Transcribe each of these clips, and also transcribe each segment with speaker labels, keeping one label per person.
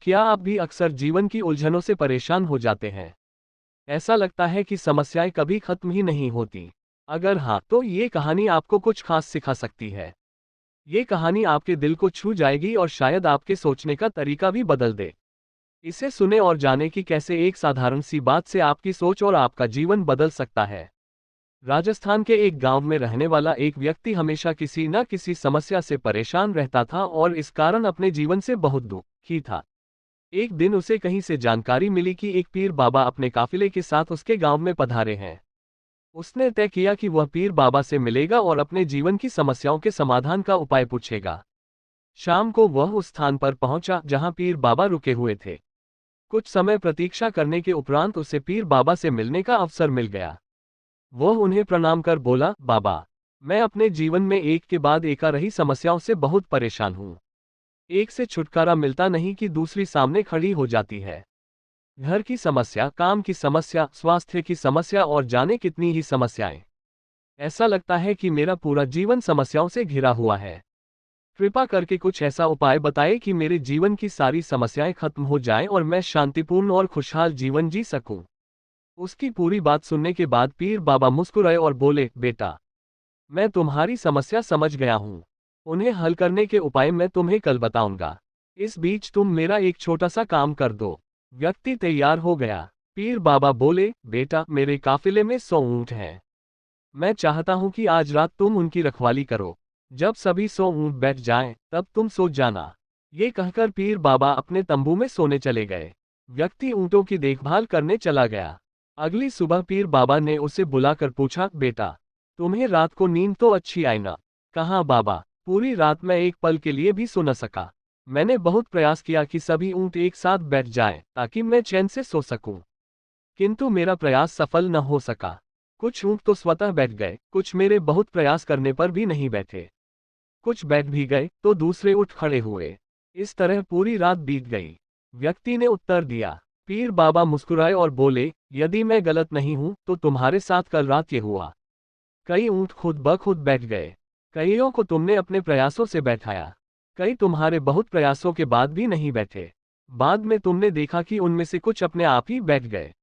Speaker 1: क्या आप भी अक्सर जीवन की उलझनों से परेशान हो जाते हैं? ऐसा लगता है कि समस्याएं कभी खत्म ही नहीं होती। अगर हाँ, तो ये कहानी आपको कुछ खास सिखा सकती है। ये कहानी आपके दिल को छू जाएगी और शायद आपके सोचने का तरीका भी बदल दे। इसे सुने और जाने कि कैसे एक साधारण सी बात से आपकी सोच और आपका जीवन बदल सकता है। राजस्थान के एक गांव में रहने वाला एक व्यक्ति हमेशा किसी न किसी समस्या से परेशान रहता था और इस कारण अपने जीवन से बहुत दुखी था। एक दिन उसे कहीं से जानकारी मिली कि एक पीर बाबा अपने काफिले के साथ उसके गांव में पधारे हैं। उसने तय किया कि वह पीर बाबा से मिलेगा और अपने जीवन की समस्याओं के समाधान का उपाय पूछेगा। शाम को वह उस स्थान पर पहुंचा जहां पीर बाबा रुके हुए थे। कुछ समय प्रतीक्षा करने के उपरांत उसे पीर बाबा से मिलने का अवसर मिल गया। वह उन्हें प्रणाम कर बोला, बाबा, मैं अपने जीवन में एक के बाद एक आ रही समस्याओं से बहुत परेशान हूँ। एक से छुटकारा मिलता नहीं कि दूसरी सामने खड़ी हो जाती है। घर की समस्या, काम की समस्या, स्वास्थ्य की समस्या और जाने कितनी ही समस्याएं। ऐसा लगता है कि मेरा पूरा जीवन समस्याओं से घिरा हुआ है। कृपा करके कुछ ऐसा उपाय बताएं कि मेरे जीवन की सारी समस्याएं खत्म हो जाएं और मैं शांतिपूर्ण और खुशहाल जीवन जी सकूं। उसकी पूरी बात सुनने के बाद पीर बाबा मुस्कुराए और बोले, बेटा, मैं तुम्हारी समस्या समझ गया हूँ। उन्हें हल करने के उपाय मैं तुम्हें कल बताऊंगा। इस बीच तुम मेरा एक छोटा सा काम कर दो। व्यक्ति तैयार हो गया। पीर बाबा बोले, बेटा, मेरे काफिले में 100 ऊंट हैं। मैं चाहता हूं कि आज रात तुम उनकी रखवाली करो। जब सभी 100 ऊंट बैठ जाएं, तब तुम सो जाना। ये कहकर पीर बाबा अपने तंबू में सोने चले गए। व्यक्ति ऊंटों की देखभाल करने चला गया। अगली सुबह पीर बाबा ने उसे बुलाकर पूछा, बेटा, तुम्हें रात को नींद तो अच्छी आई ना? कहाँ बाबा, पूरी रात मैं एक पल के लिए भी सो न सका। मैंने बहुत प्रयास किया कि सभी ऊंट एक साथ बैठ जाएं, ताकि मैं चैन से सो सकूं। किंतु मेरा प्रयास सफल न हो सका। कुछ ऊंट तो स्वतः बैठ गए, कुछ मेरे बहुत प्रयास करने पर भी नहीं बैठे। कुछ बैठ भी गए तो दूसरे उठ खड़े हुए। इस तरह पूरी रात बीत गई। व्यक्ति ने उत्तर दिया। पीर बाबा मुस्कुराए और बोले, यदि मैं गलत नहीं हूं तो तुम्हारे साथ कल रात ये हुआ। कई ऊंट खुद ब खुद बैठ गए। कईयों को तुमने अपने प्रयासों से बैठाया। कई तुम्हारे बहुत प्रयासों के बाद भी नहीं बैठे। बाद में तुमने देखा कि उनमें से कुछ अपने आप ही बैठ गए।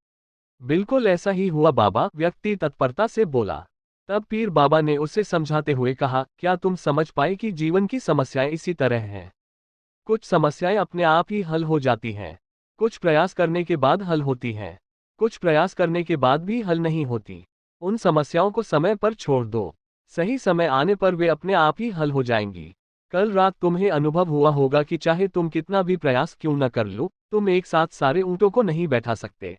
Speaker 1: बिल्कुल ऐसा ही हुआ बाबा, व्यक्ति तत्परता से बोला। तब पीर बाबा ने उसे समझाते हुए कहा, क्या तुम समझ पाए कि जीवन की समस्याएं इसी तरह हैं? कुछ समस्याएं अपने आप ही हल हो जाती हैं। कुछ प्रयास करने के बाद हल होती हैं। कुछ प्रयास करने के बाद भी हल नहीं होती। उन समस्याओं को समय पर छोड़ दो। सही समय आने पर वे अपने आप ही हल हो जाएंगी। कल रात तुम्हें अनुभव हुआ होगा कि चाहे तुम कितना भी प्रयास क्यों न कर लो, तुम एक साथ सारे ऊंटों को नहीं बैठा सकते।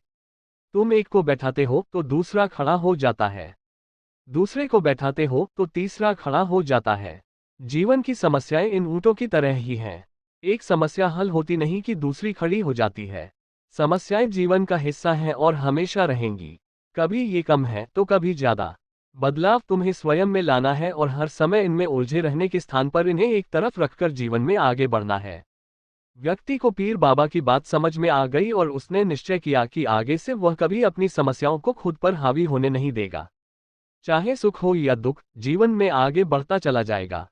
Speaker 1: तुम एक को बैठाते हो तो दूसरा खड़ा हो जाता है। दूसरे को बैठाते हो तो तीसरा खड़ा हो जाता है। जीवन की समस्याएं इन ऊंटों की तरह ही हैं। एक समस्या हल होती नहीं कि दूसरी खड़ी हो जाती है। समस्याएं जीवन का हिस्सा हैं और हमेशा रहेंगी। कभी ये कम है तो कभी ज्यादा। बदलाव तुम्हें स्वयं में लाना है और हर समय इनमें उलझे रहने के स्थान पर इन्हें एक तरफ रखकर जीवन में आगे बढ़ना है। व्यक्ति को पीर बाबा की बात समझ में आ गई और उसने निश्चय किया कि आगे से वह कभी अपनी समस्याओं को खुद पर हावी होने नहीं देगा। चाहे सुख हो या दुख, जीवन में आगे बढ़ता चला जाएगा।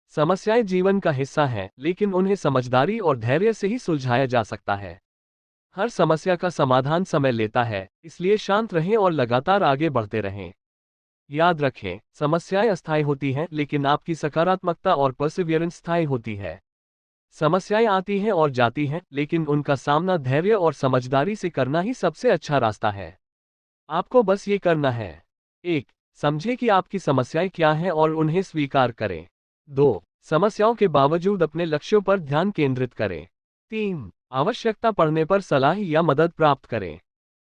Speaker 1: समस्याएं जीवन का हिस्सा हैं, लेकिन उन्हें समझदारी और धैर्य से ही सुलझाया जा सकता है। हर समस्या का समाधान समय लेता है, इसलिए शांत रहें और लगातार आगे बढ़ते रहें। याद रखें, समस्याएं अस्थायी होती हैं, लेकिन आपकी सकारात्मकता और परसिवियरेंस स्थायी होती है। समस्याएं आती हैं और जाती हैं, लेकिन उनका सामना धैर्य और समझदारी से करना ही सबसे अच्छा रास्ता है। आपको बस ये करना है। 1. समझें कि आपकी समस्याएं क्या हैं और उन्हें स्वीकार करें। 2. समस्याओं के बावजूद अपने लक्ष्यों पर ध्यान केंद्रित करें। 3. आवश्यकता पड़ने पर सलाह या मदद प्राप्त करें।